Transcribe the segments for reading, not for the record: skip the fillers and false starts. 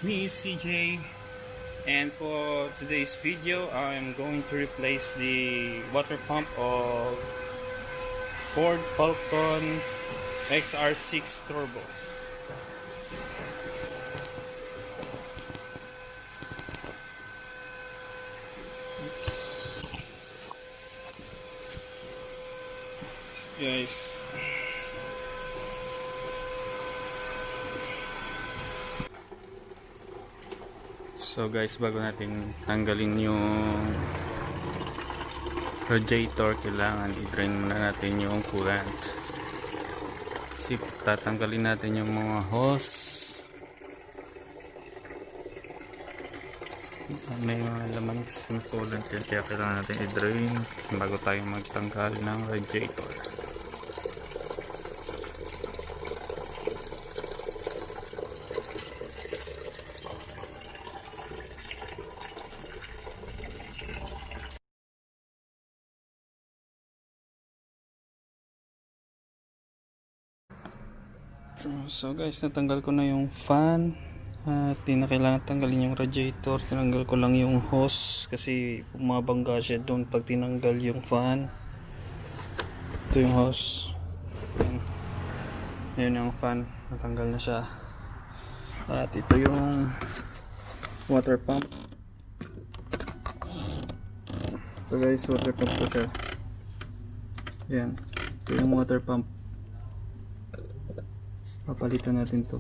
it's me, CJ, and for today's video I'm going to replace the water pump of Ford Falcon XR6 Turbo. Guys, so guys, bago natin tanggalin yung radiator, kailangan i-drain muna natin yung coolant. Kasi tatanggalin natin yung mga hose, may mga laman sa coolant yan, kaya kailangan natin i-drain bago tayo magtanggal ng radiator. So guys, natanggal ko na yung fan at di na kailangan tanggalin yung radiator. Tinanggal ko lang yung hose kasi bumabangga siya doon pag tinanggal yung fan. Ito yung hose. Ayan yung fan, natanggal na siya. At ito yung water pump. So guys, water pump ko siya. Ayan, ito yung water pump. Papalitan natin to.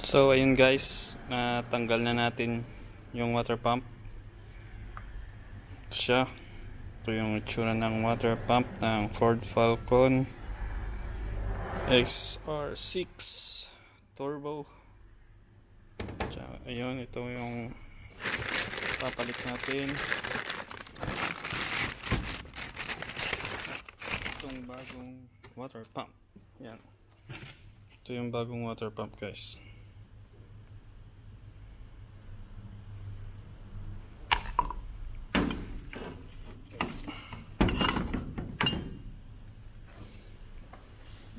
So ayun guys, natanggal na natin yung water pump. Ito siya. Ito yung itsura ng water pump ng Ford Falcon XR6 Turbo. Ayun, ito yung papalit natin. Itong bagong water pump. Yan. Ito yung bagong water pump guys.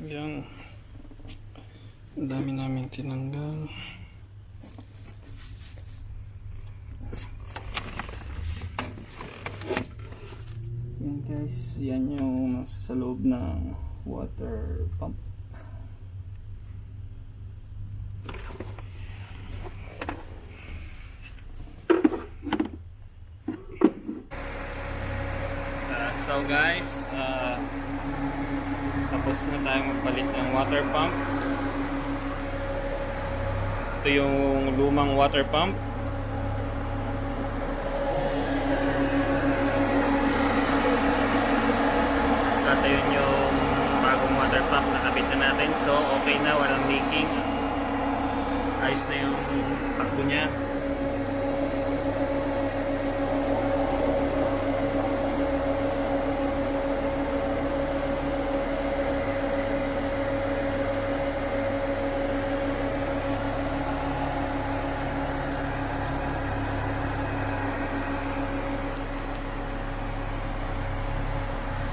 Yan, ang dami namin tinanggal. Yan guys, yan yung nasa loob ng water pump. So guys, tapos na tayong magpalit ng water pump. Ito yung lumang water pump. At yun yung bagong water pump, nakabit na natin. So okay na, walang leaking. Ayos na yung takbo niya.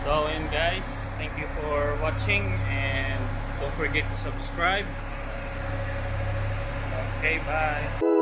So and guys, thank you for watching and don't forget to subscribe. Okay, bye.